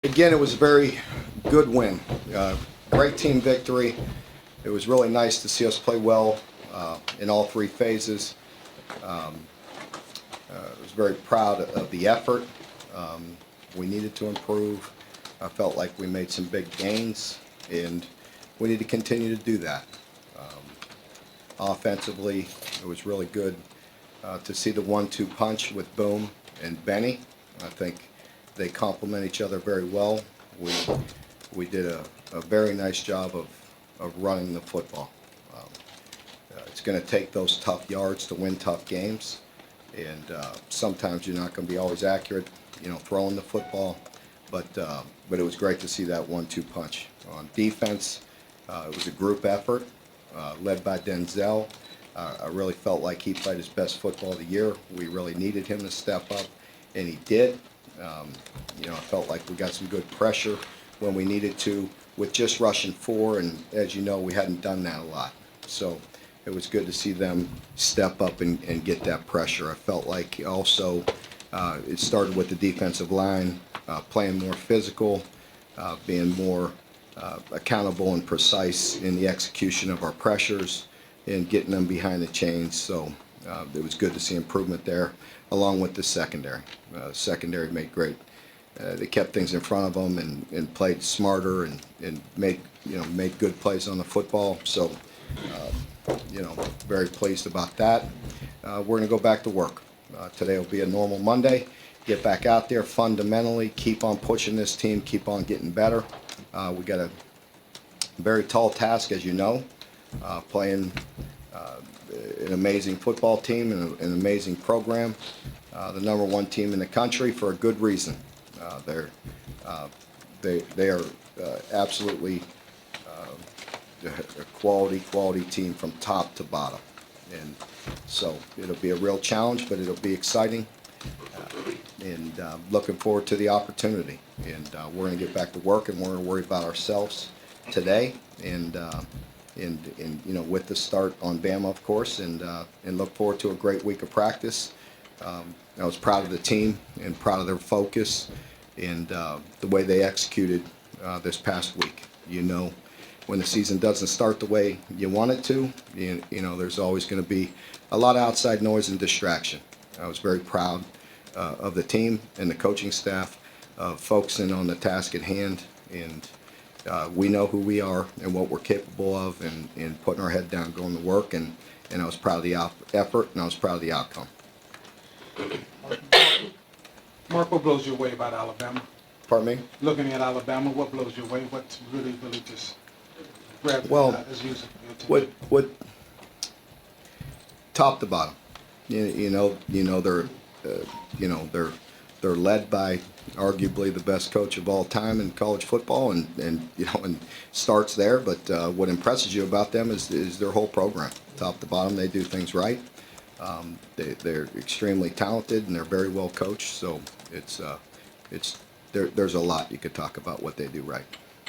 Again, it was a very good win. Great team victory. It was really nice to see us play well in all three phases. I was very proud of the effort. We needed to improve. I felt like we made some big gains, and we need to continue to do that. Offensively, it was really good to see the 1-2 punch with Boom and Benny. I think they complement each other very well. We did a very nice job of running the football. It's going to take those tough yards to win tough games, and sometimes you're not going to be always accurate, throwing the football. But it was great to see that 1-2 punch. On defense, it was a group effort led by Denzel. I really felt like he played his best football of the year. We really needed him to step up, and he did. I felt like we got some good pressure when we needed to with just rushing 4, and as you know, we hadn't done that a lot. So it was good to see them step up and get that pressure. I felt like also it started with the defensive line playing more physical, being more accountable and precise in the execution of our pressures and getting them behind the chains. So it was good to see improvement there, along with the secondary. Secondary made great. They kept things in front of them and played smarter and made good plays on the football. So very pleased about that. We're going to go back to work. Today will be a normal Monday. Get back out there fundamentally, keep on pushing this team, keep on getting better. We got a very tall task, as you know, playing an amazing football team and an amazing program. The #1 team in the country for a good reason. They are absolutely a quality team from top to bottom, and so it'll be a real challenge, but it'll be exciting, and looking forward to the opportunity. And we're going to get back to work, and we're going to worry about ourselves today, and with the start on Bama, of course, and look forward to a great week of practice. I was proud of the team and proud of their focus and the way they executed this past week. When the season doesn't start the way you want it to, there's always going to be a lot of outside noise and distraction. I was very proud of the team and the coaching staff focusing on the task at hand, and we know who we are and what we're capable of, and putting our head down, going to work, and I was proud of the effort, and I was proud of the outcome. Mark, what blows you away about Alabama? Pardon me? Looking at Alabama, what blows you away? What's really just grabbed as usual? What top to bottom, they're led by arguably the best coach of all time in college football, and starts there. But what impresses you about them is their whole program, top to bottom. They do things right. They're extremely talented, and they're very well coached. So there's a lot you could talk about what they do right.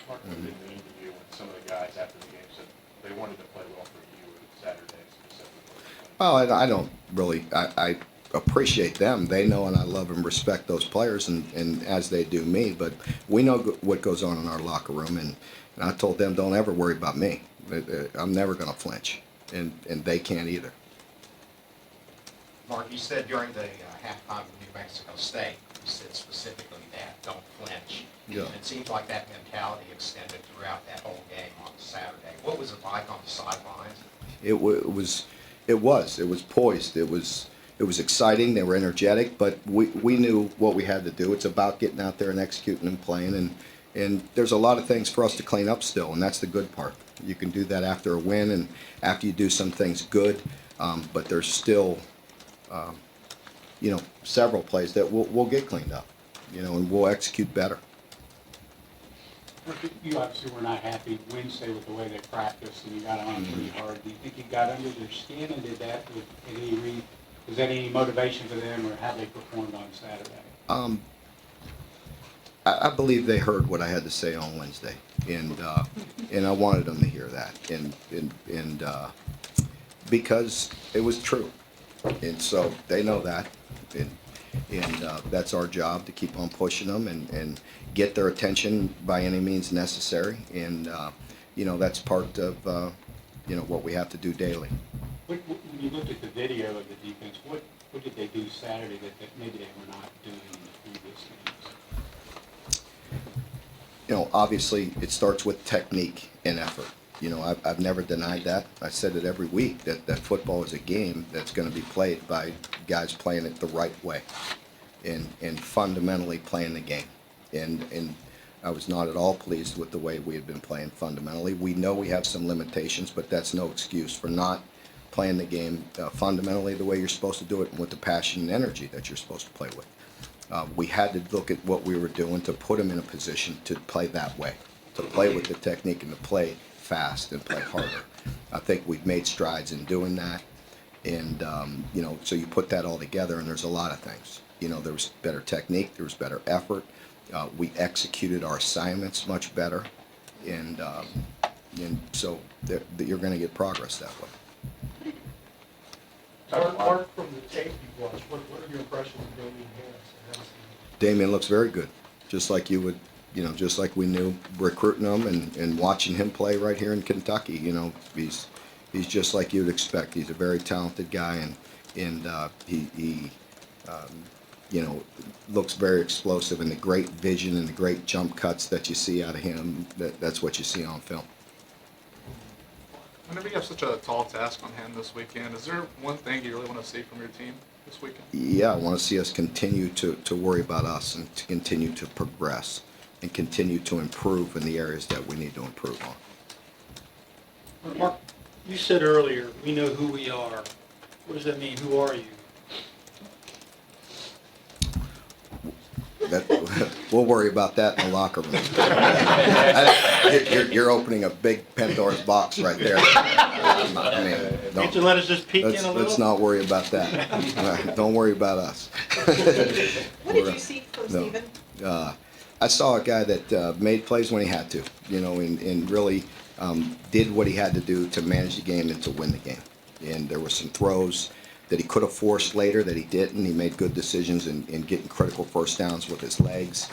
Mark, in the interview, when some of the guys after the game said they wanted to play well for you Saturday specifically. Well, I don't really. I appreciate them. They know and I love and respect those players, and as they do me. But we know what goes on in our locker room, and I told them, don't ever worry about me. I'm never going to flinch, and they can't either. Mark, you said during the halftime of New Mexico State, you said specifically that, don't flinch. Yeah. And it seems like that mentality extended throughout that whole game on Saturday. What was it like on the sidelines? It was poised. It was exciting. They were energetic, but we knew what we had to do. It's about getting out there and executing and playing, and there's a lot of things for us to clean up still, and that's the good part. You can do that after a win and after you do some things good, but there's still several plays that we'll get cleaned up, and we'll execute better. You obviously were not happy Wednesday with the way they practiced, and you got on pretty hard. Do you think you got under their skin, and did that was that any motivation for them, or how they performed on Saturday? I believe they heard what I had to say on Wednesday, and I wanted them to hear that, and because it was true, and so they know that, And that's our job, to keep on pushing them and get their attention by any means necessary. And, you know, that's part of, you know, what we have to do daily. When you looked at the video of the defense, what did they do Saturday that maybe they were not doing in the previous games? You know, obviously, it starts with technique and effort. You know, I've never denied that. I said it every week, that football is a game that's going to be played by guys playing it the right way and fundamentally playing the game. And I was not at all pleased with the way we had been playing fundamentally. We know we have some limitations, but that's no excuse for not playing the game fundamentally the way you're supposed to do it and with the passion and energy that you're supposed to play with. We had to look at what we were doing to put them in a position to play that way, to play with the technique and to play fast and play harder. I think we've made strides in doing that. And, you know, so you put that all together and there's a lot of things. You know, there was better technique, there was better effort. We executed our assignments much better. And so you're going to get progress that way. Mark, from the tape you watched, what are your impressions of Damian Harris? Damian looks very good, just like you would, you know, just like we knew recruiting him and watching him play right here in Kentucky. You know, he's just like you'd expect. He's a very talented guy, and he you know, looks very explosive, and the great vision and the great jump cuts that you see out of him, that's what you see on film. Whenever you have such a tall task on hand this weekend, is there one thing you really want to see from your team this weekend? Yeah, I want to see us continue to worry about us and to continue to progress and continue to improve in the areas that we need to improve on. Mark, you said earlier, we know who we are. What does that mean? Who are you? We'll worry about that in the locker room. You're opening a big Pandora's box right there. I mean, Can't you let us just peek in a little? let's not worry about that. Don't worry about us. What did you see from Stephen? I saw a guy that made plays when he had to, you know, and really did what he had to do to manage the game and to win the game. And there were some throws that he could have forced later that he didn't. He made good decisions in getting critical first downs with his legs.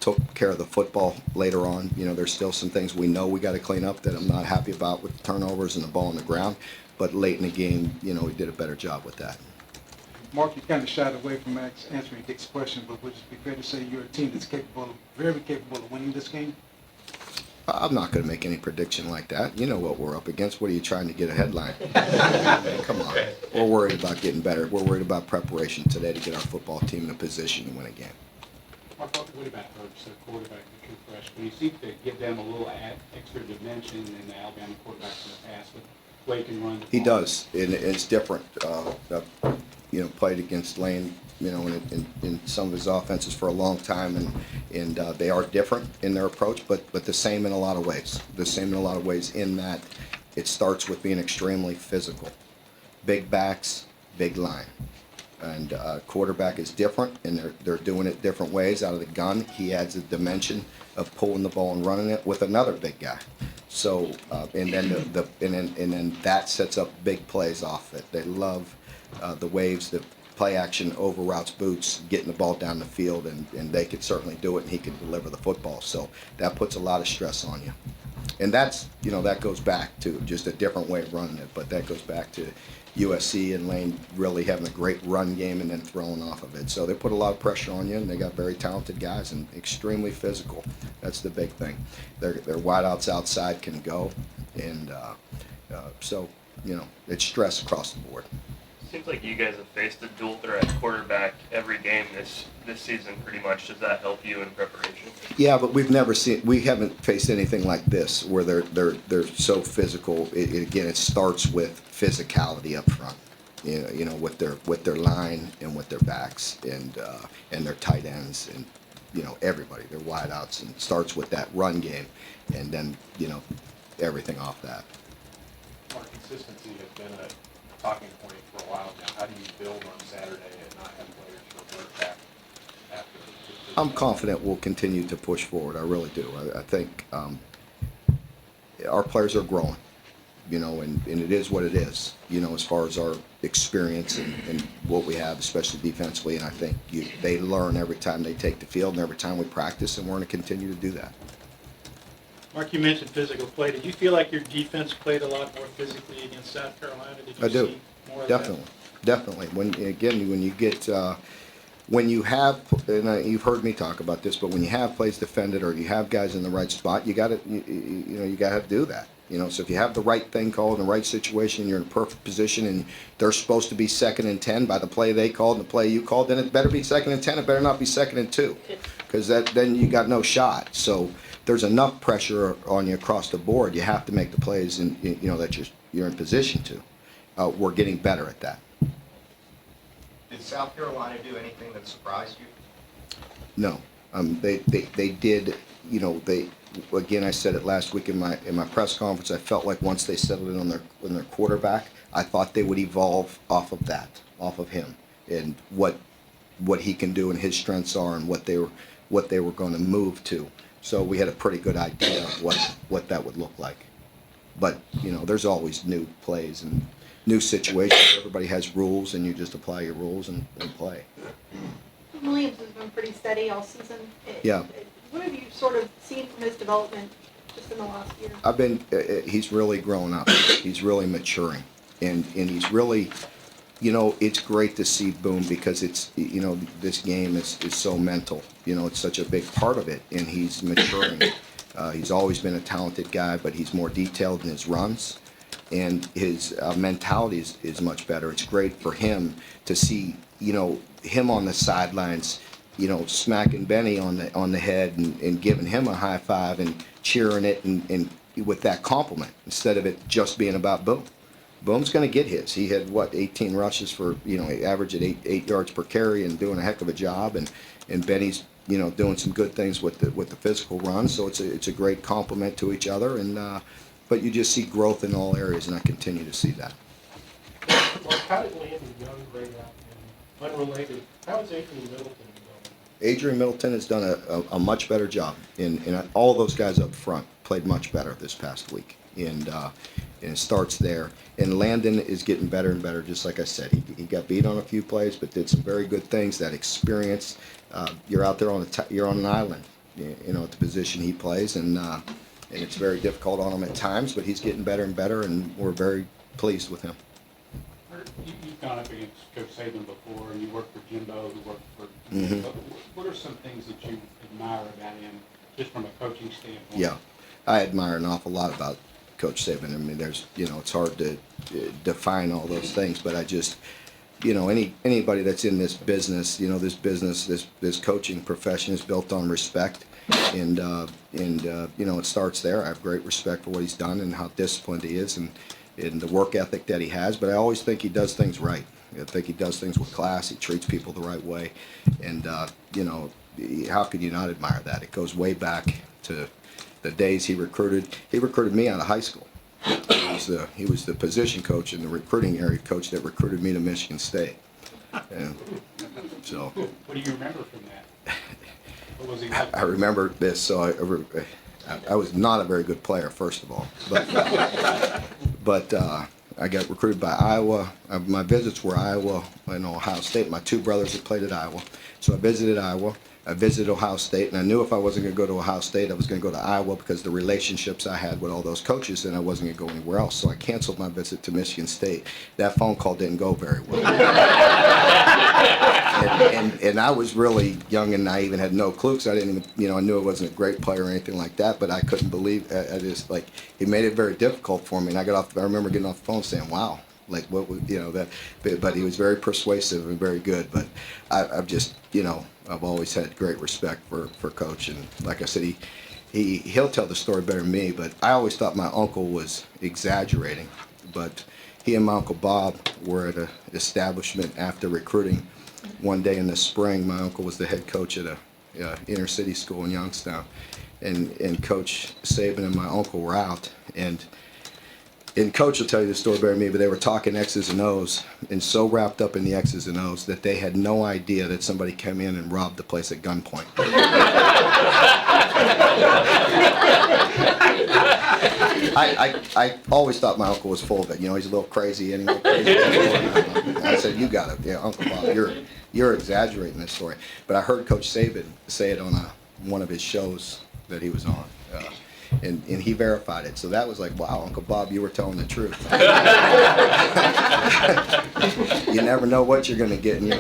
Took care of the football later on. You know, there's still some things we know we got to clean up that I'm not happy about with the turnovers and the ball on the ground. But late in the game, you know, he did a better job with that. Mark, you kind of shied away from answering Dick's question, but would it be fair to say you're a team that's very capable of winning this game? I'm not going to make any prediction like that. You know what we're up against. What are you trying to get a headline? Come on. We're worried about getting better. We're worried about preparation today to get our football team in a position to win a game. Mark, what about Herbst, the quarterback, the true freshman? You seem to give them a little extra dimension than the Alabama quarterbacks in the past with the way he can run the ball. He does, and it's different. You know, played against Lane, you know, in some of his offenses for a long time, and they are different in their approach, but the same in a lot of ways. The same in a lot of ways in that it starts with being extremely physical. Big backs, big line. And quarterback is different, and they're doing it different ways. Out of the gun, he adds a dimension of pulling the ball and running it with another big guy. So, and then that sets up big plays off it. They love the waves, the play action over routes, boots, getting the ball down the field, and they could certainly do it, and he can deliver the football. So that puts a lot of stress on you. And that's, you know, that goes back to just a different way of running it, but that goes back to USC and Lane really having a great run game and then throwing off of it. So they put a lot of pressure on you, and they got very talented guys and extremely physical. That's the big thing. Their wideouts outside can go, and so, you know, it's stress across the board. Seems like you guys have faced a dual threat quarterback every game this season pretty much. Does that help you in preparation? Yeah, but we haven't faced anything like this where they're so physical. Again, it starts with physicality up front. You know, with their line and with their backs and their tight ends and, you know, everybody, their wideouts, and it starts with that run game, and then, you know, everything off that. Our consistency has been a talking point for a while now. How do you build on Saturday and not have players revert back after? I'm confident we'll continue to push forward. I really do. I think our players are growing. you know, and it is what it is, you know, as far as our experience and what we have, especially defensively. And I think they learn every time they take the field and every time we practice, and we're going to continue to do that. Mark, you mentioned physical play. Did you feel like your defense played a lot more physically against South Carolina? Did you I do. see more of Definitely, definitely. When you get when you have, and you've heard me talk about this, but when you have plays defended or you have guys in the right spot, you got to you got to do that. You know, so if you have the right thing called in the right situation, you're in a perfect position, and they're supposed to be 2nd and 10 by the play they called and the play you called, then it better be 2nd and 10. It better not be 2nd and 2, because then you got no shot. So there's enough pressure on you across the board. You have to make the plays, and you know that you're in position to. We're getting better at that. Did South Carolina do anything that surprised you? No, they did. You know, again, I said it last week in my press conference. I felt like once they settled in on their quarterback, I thought they would evolve off of that, off of him, and what he can do and his strengths are, and what they were going to move to. So we had a pretty good idea of what that would look like. But you know, there's always new plays and new situations. Everybody has rules, and you just apply your rules and play. Williams has been pretty steady all season. Yeah. What have you sort of seen from his development just in the last year? He's really grown up. He's really maturing, and he's really, you know, it's great to see Boom, because it's, you know, this game is so mental. You know, it's such a big part of it, and he's maturing. He's always been a talented guy, but he's more detailed in his runs, and his mentality is much better. It's great for him to see, you know, him on the sidelines, you know, smacking Benny on the head and giving him a high five and cheering it and with that compliment, instead of it just being about Boom. Boom's going to get his. He had 18 rushes for, you know, average at 8 yards per carry and doing a heck of a job, and Benny's, you know, doing some good things with the physical run. So it's a great compliment to each other, and but you just see growth in all areas, and I continue to see that. Mark, how did Landon Young break out? And unrelated, how is Adrian Middleton going? Adrian Middleton has done a much better job, and all those guys up front played much better this past week, and it starts there. And Landon is getting better and better, just like I said. He got beat on a few plays, but did some very good things. That experience, you're out there you're on an island, you know, at the position he plays, and it's very difficult on him at times, but he's getting better and better, and we're very pleased with him. You've gone up against Coach Saban before, and you worked for Jimbo, who worked for. Mm-hmm. What are some things that you admire about him, just from a coaching standpoint? Yeah, I admire an awful lot about Coach Saban. I mean, there's, you know, it's hard to define all those things, but I just, you know, anybody that's in this business, you know, this coaching profession is built on respect, and you know, it starts there. I have great respect for what he's done and how disciplined he is, and the work ethic that he has. But I always think he does things right. I think he does things with class. He treats people the right way, and you know, how could you not admire that? It goes way back to the days he recruited me out of high school. He was the position coach and the recruiting area coach that recruited me to Michigan State. And so, what do you remember from that? What was he like? I remember this. So I was not a very good player, first of all, but I got recruited by Iowa. My visits were Iowa and Ohio State. My two brothers had played at Iowa, so I visited Iowa. I visited Ohio State, and I knew if I wasn't going to go to Ohio State, I was going to go to Iowa, because the relationships I had with all those coaches, and I wasn't going to go anywhere else. So I canceled my visit to Michigan State. That phone call didn't go very well. and I was really young and naive and had no clue, because I didn't even, you know, I knew I wasn't a great player or anything like that, but I couldn't believe, I just, like, he made it very difficult for me. And I remember getting off the phone saying, wow. Like, what was, you know, that, but he was very persuasive and very good. But I've just, you know, I've always had great respect for Coach. And like I said, he'll tell the story better than me, but I always thought my uncle was exaggerating. But he and my Uncle Bob were at an establishment after recruiting one day in the spring. My uncle was the head coach at a inner city school in Youngstown. And Coach Saban and my uncle were out, and Coach will tell you the story better than me, but they were talking X's and O's, and so wrapped up in the X's and O's that they had no idea that somebody came in and robbed the place at gunpoint. I always thought my uncle was full of it. You know, he's a little crazy and a little crazy. I said, you got it, yeah, Uncle Bob. You're exaggerating this story. But I heard Coach Saban say it on one of his shows that he was on. And he verified it. So that was like, wow, Uncle Bob, you were telling the truth. You never know what you're going to get in your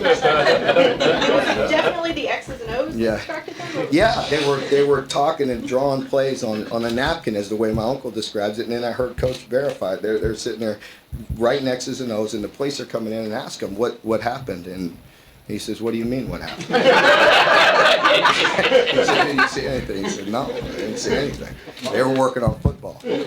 Definitely the X's and O's Yeah. that distracted them? Yeah, they were talking and drawing plays on a napkin, is the way my uncle describes it. And then I heard Coach verify it. They're sitting there writing X's and O's, and the police are coming in and ask him what happened. And he says, "What do you mean, what happened?" He said, "Did you see anything?" He said, "No, I didn't see anything. They were working on football." What has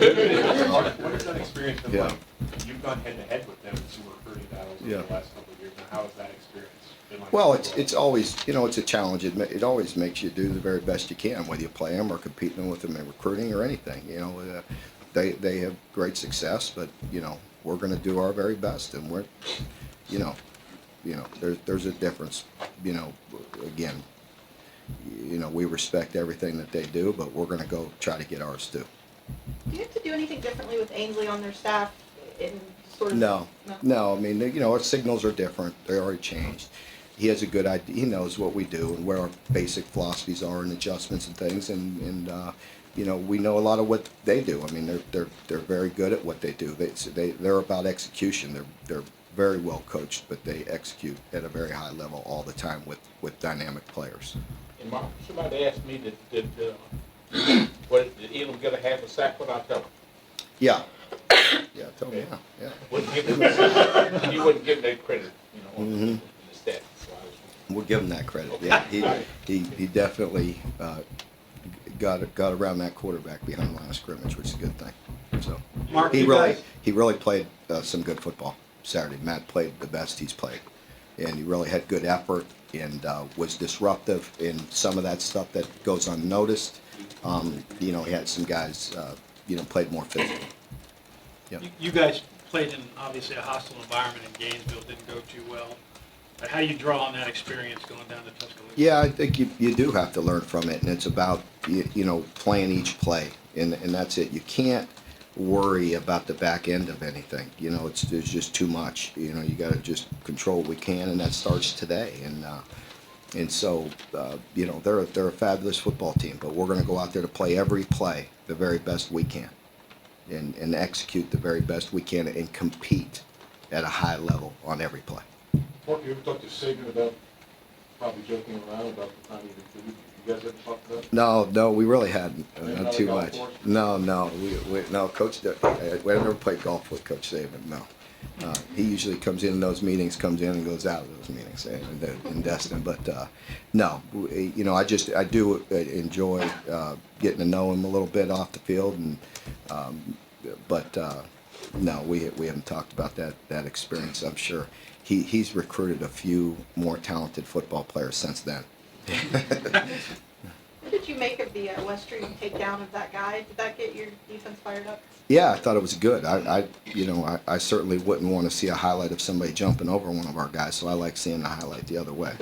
that experience been Yeah. like? You've gone head-to-head with them in some recruiting battles over Yeah. the last couple of years. Now, how has that experience been like? Well, it's always, it's a challenge. It always makes you do the very best you can, whether you play them or competing with them in recruiting or anything. They have great success, but we're going to do our very best, and we're, there's a difference. Again, we respect everything that they do, but we're going to go try to get ours too. Do you have to do anything differently with Ainsley on their staff in sort of? No. I mean, our signals are different. They're already changed. He has a good idea. He knows what we do and where our basic philosophies are and adjustments and things. And we know a lot of what they do. I mean, they're very good at what they do. They're about execution. They're very well coached, but they execute at a very high level all the time with dynamic players. And Mark, somebody asked me did Elam get a half a sack without telling? Yeah. Yeah, tell me. Yeah. Wouldn't give him, you wouldn't give him that credit, on the stats. So I was, We'll give him that credit. Yeah, he definitely got around that quarterback behind the line of scrimmage, which is a good thing. So Mark, he you guys- really played some good football Saturday. Matt played the best he's played, and he really had good effort and was disruptive in some of that stuff that goes unnoticed. He had some guys played more physical. Yep. You guys played in obviously a hostile environment in Gainesville, didn't go too well. But how do you draw on that experience going down to Tuscaloosa? Yeah, I think you do have to learn from it, and it's about playing each play, and that's it. You can't worry about the back end of anything. There's just too much. You got to just control what we can, and that starts today. And so they're a fabulous football team, but we're going to go out there to play every play the very best we can, and execute the very best we can, and compete at a high level on every play. Mark, you ever talked to Saban about probably joking around about the time he recruited? You guys ever talked about it? No, we really hadn't. Not too golf much. course? No, no. Coach, I never played golf with Coach Saban. No, he usually comes in those meetings, comes in and goes out of those meetings in Destin. But no, I do enjoy getting to know him a little bit off the field, and no, we haven't talked about that experience. I'm sure he's recruited a few more talented football players since then. What did you make of the West Street takedown of that guy? Did that get your defense fired up? Yeah, I thought it was good. I certainly wouldn't want to see a highlight of somebody jumping over one of our guys, so I like seeing the highlight the other way.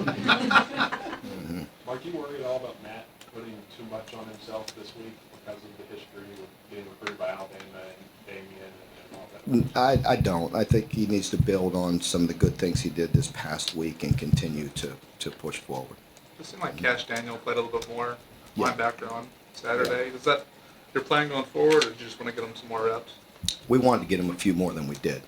Mark, you worried at all about Matt putting too much on himself this week because of the history with getting recruited by Alabama and Damien and all that? I don't. I think he needs to build on some of the good things he did this past week and continue to push forward. It seemed like Cash Daniel played a little bit more Yeah. linebacker on Saturday. Is that your plan going forward, or do you just want to get him some more reps? We wanted to get him a few more than we did.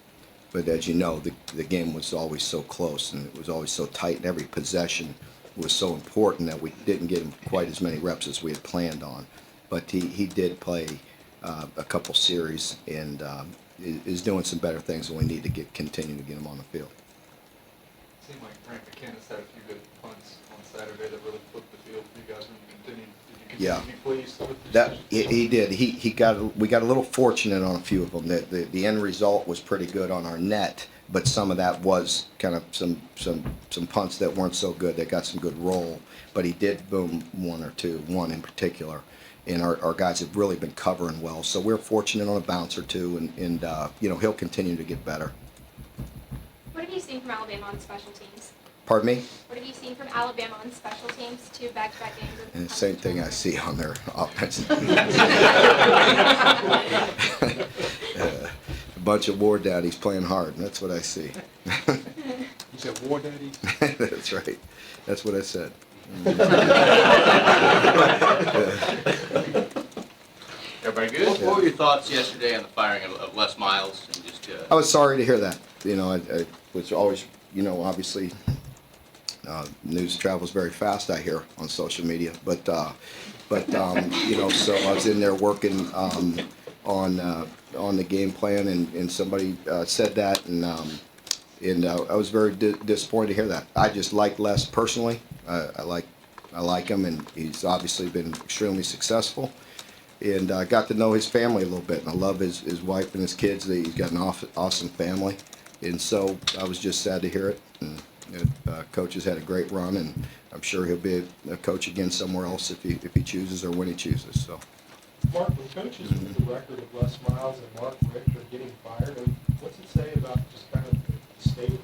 But as you know, the game was always so close, and it was always so tight, and every possession was so important that we didn't get him quite as many reps as we had planned on. But he did play a couple series and is doing some better things, and we need to continue to get him on the field. It seemed like Grant McKinnis had a few good punts on Saturday that really flipped the field for you guys when you continued. Did you continue to be pleased with the That decisions? he did. We got a little fortunate on a few of them. The end result was pretty good on our net, but some of that was kind of some punts that weren't so good. They got some good roll, but he did boom one in particular. And our guys have really been covering well, so we're fortunate on a bounce or two, and he'll continue to get better. What have you seen from Alabama on special teams? Pardon me? What have you seen from Alabama on special teams, 2 back-to-back games? And the same thing I see on their offense. A bunch of war daddies playing hard, and that's what I see. You said war daddy? That's right. That's what I said. Everybody good? What were your thoughts yesterday on the firing of Les Miles and just, I was sorry to hear that. You know, I was always, you know, obviously, news travels very fast, I hear, on social media. But you know, so I was in there working on the game plan, and somebody said that, and I was very disappointed to hear that. I just like Les personally. I like him, and he's obviously been extremely successful. And I got to know his family a little bit, and I love his wife and his kids. He's got an awesome family, and so I was just sad to hear it. And coach has had a great run, and I'm sure he'll be a coach again somewhere else if he chooses or when he chooses. So. Mark, when coaches with the record of Les Miles and Mark Richt are getting fired, what's it say about just kind of the state of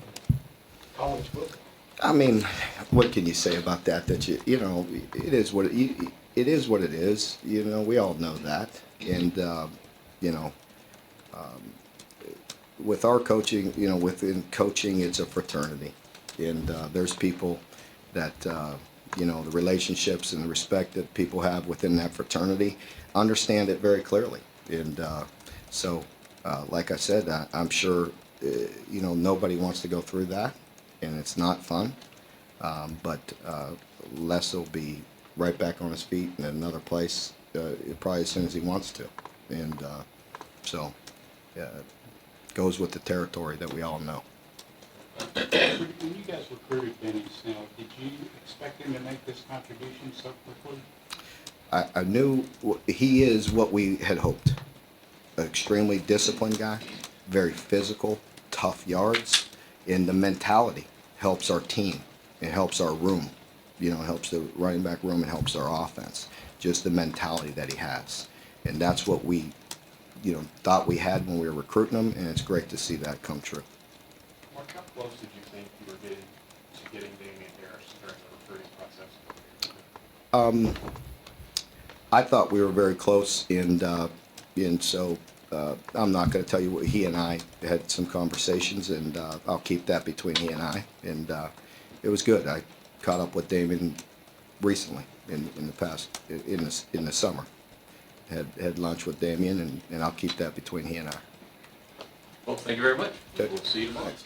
college football? I mean, what can you say about that? That you know, it is what it is. What it is. You know, we all know that, and you know, with our coaching, you know, within coaching, it's a fraternity, and there's people that you know, the relationships and the respect that people have within that fraternity, understand it very clearly, and so, like I said, I'm sure, you know, nobody wants to go through that, and it's not fun, but Les will be right back on his feet in another place, probably as soon as he wants to, and so, goes with the territory that we all know. When you guys recruited Benny Snell, did you expect him to make this contribution so quickly? I knew he is what we had hoped. An extremely disciplined guy, very physical, tough yards, and the mentality helps our team. It helps our room. You know, it helps the running back room and helps our offense. Just the mentality that he has. And that's what we, you know, thought we had when we were recruiting him, and it's great to see that come true. Mark, how close did you think you were getting Damian Harris during the recruiting process? I thought we were very close, and so I'm not going to tell you what he and I had some conversations, and I'll keep that between he and I. And it was good. I caught up with Damian recently in the past in the summer. Had lunch with Damian, and I'll keep that between he and I. Well, thank you very much. Okay. We'll see you tomorrow. Thanks.